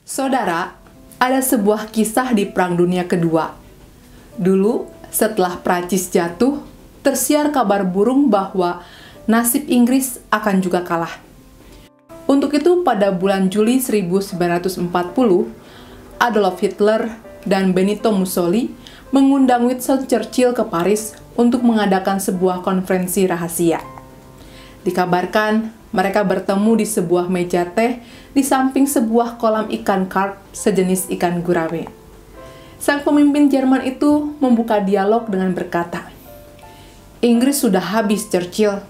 Saudara, ada sebuah kisah di Perang Dunia Kedua. Dulu, setelah Prancis jatuh, tersiar kabar burung bahwa nasib Inggris akan juga kalah. Untuk itu, pada bulan Juli 1940, Adolf Hitler dan Benito Mussolini mengundang Winston Churchill ke Paris untuk mengadakan sebuah konferensi rahasia. Dikabarkan, mereka bertemu di sebuah meja teh di samping sebuah kolam ikan karp sejenis ikan gurame. Sang pemimpin Jerman itu membuka dialog dengan berkata, "Inggris sudah habis, Churchill.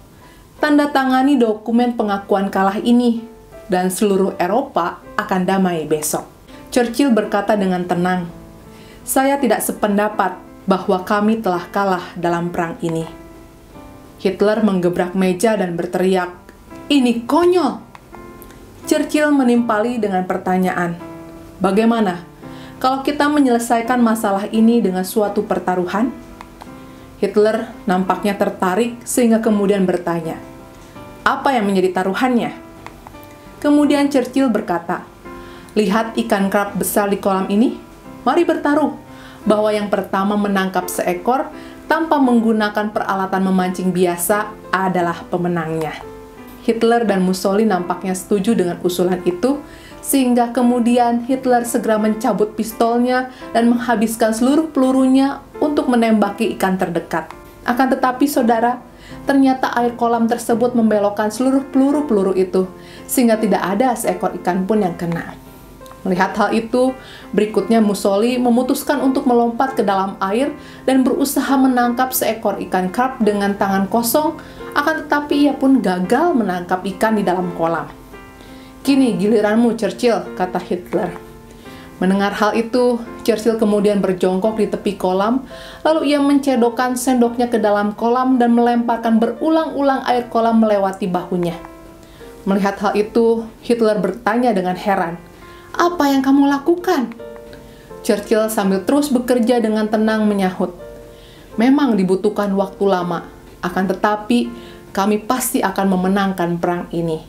Tanda tangani dokumen pengakuan kalah ini, dan seluruh Eropa akan damai besok." Churchill berkata dengan tenang, "Saya tidak sependapat bahwa kami telah kalah dalam perang ini." Hitler menggebrak meja dan berteriak, "Ini konyol!" Churchill menimpali dengan pertanyaan, "Bagaimana kalau kita menyelesaikan masalah ini dengan suatu pertaruhan?" Hitler nampaknya tertarik sehingga kemudian bertanya, "Apa yang menjadi taruhannya?" Kemudian Churchill berkata, "Lihat ikan karp besar di kolam ini? Mari bertaruh bahwa yang pertama menangkap seekor tanpa menggunakan peralatan memancing biasa adalah pemenangnya." Hitler dan Mussolini nampaknya setuju dengan usulan itu, sehingga kemudian Hitler segera mencabut pistolnya dan menghabiskan seluruh pelurunya untuk menembaki ikan terdekat. Akan tetapi, saudara, ternyata air kolam tersebut membelokkan seluruh peluru-peluru itu, sehingga tidak ada seekor ikan pun yang kena. Melihat hal itu, berikutnya Mussolini memutuskan untuk melompat ke dalam air dan berusaha menangkap seekor ikan karp dengan tangan kosong, akan tetapi ia pun gagal menangkap ikan di dalam kolam. "Kini giliranmu, Churchill," kata Hitler. Mendengar hal itu, Churchill kemudian berjongkok di tepi kolam, lalu ia mencedokkan sendoknya ke dalam kolam dan melemparkan berulang-ulang air kolam melewati bahunya. Melihat hal itu, Hitler bertanya dengan heran, "Apa yang kamu lakukan?" Churchill sambil terus bekerja dengan tenang menyahut, "Memang dibutuhkan waktu lama, akan tetapi kami pasti akan memenangkan perang ini."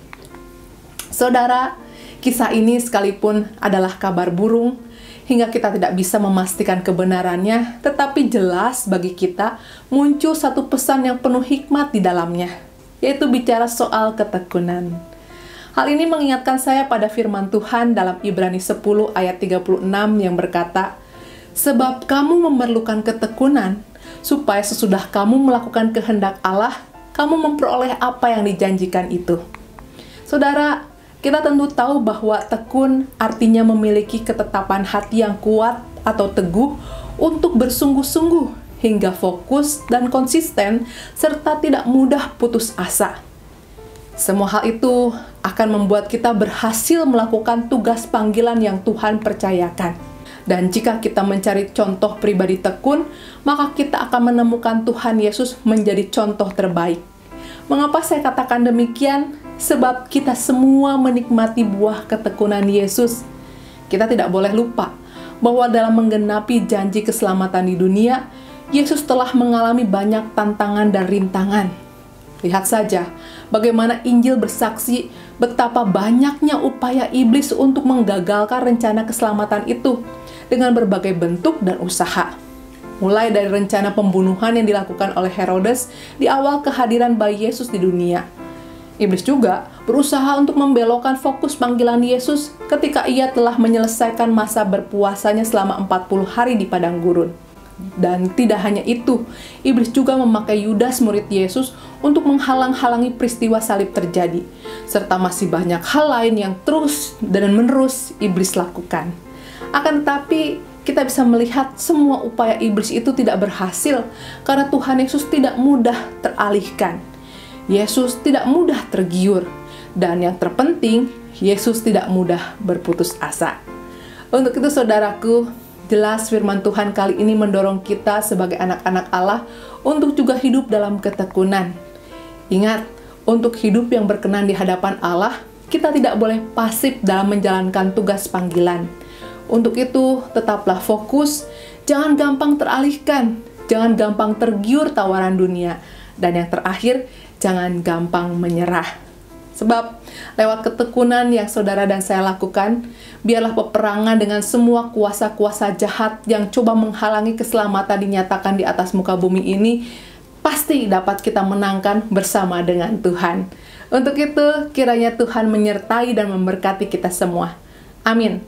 Saudara, kisah ini sekalipun adalah kabar burung, hingga kita tidak bisa memastikan kebenarannya, tetapi jelas bagi kita muncul satu pesan yang penuh hikmat di dalamnya, yaitu bicara soal ketekunan. Hal ini mengingatkan saya pada firman Tuhan dalam Ibrani 10 ayat 36 yang berkata, "Sebab kamu memerlukan ketekunan, supaya sesudah kamu melakukan kehendak Allah, kamu memperoleh apa yang dijanjikan itu." Saudara, kita tentu tahu bahwa tekun artinya memiliki ketetapan hati yang kuat atau teguh untuk bersungguh-sungguh hingga fokus dan konsisten serta tidak mudah putus asa. Semua hal itu akan membuat kita berhasil melakukan tugas panggilan yang Tuhan percayakan. Dan jika kita mencari contoh pribadi tekun, maka kita akan menemukan Tuhan Yesus menjadi contoh terbaik. Mengapa saya katakan demikian? Sebab kita semua menikmati buah ketekunan Yesus. Kita tidak boleh lupa bahwa dalam menggenapi janji keselamatan di dunia, Yesus telah mengalami banyak tantangan dan rintangan. Lihat saja bagaimana Injil bersaksi betapa banyaknya upaya iblis untuk menggagalkan rencana keselamatan itu dengan berbagai bentuk dan usaha. Mulai dari rencana pembunuhan yang dilakukan oleh Herodes di awal kehadiran bayi Yesus di dunia. Iblis juga berusaha untuk membelokkan fokus panggilan Yesus ketika ia telah menyelesaikan masa berpuasanya selama 40 hari di padang gurun. Dan tidak hanya itu, iblis juga memakai Yudas murid Yesus untuk menghalang-halangi peristiwa salib terjadi, serta masih banyak hal lain yang terus dan menerus iblis lakukan. Akan tetapi, kita bisa melihat semua upaya iblis itu tidak berhasil karena Tuhan Yesus tidak mudah teralihkan. Yesus tidak mudah tergiur, dan yang terpenting, Yesus tidak mudah berputus asa. Untuk itu, saudaraku, jelas firman Tuhan kali ini mendorong kita sebagai anak-anak Allah untuk juga hidup dalam ketekunan. Ingat, untuk hidup yang berkenan di hadapan Allah, kita tidak boleh pasif dalam menjalankan tugas panggilan. Untuk itu, tetaplah fokus, jangan gampang teralihkan, jangan gampang tergiur tawaran dunia, dan yang terakhir, jangan gampang menyerah. Sebab lewat ketekunan yang saudara dan saya lakukan, biarlah peperangan dengan semua kuasa-kuasa jahat yang coba menghalangi keselamatan dinyatakan di atas muka bumi ini, pasti dapat kita menangkan bersama dengan Tuhan. Untuk itu, kiranya Tuhan menyertai dan memberkati kita semua. Amin.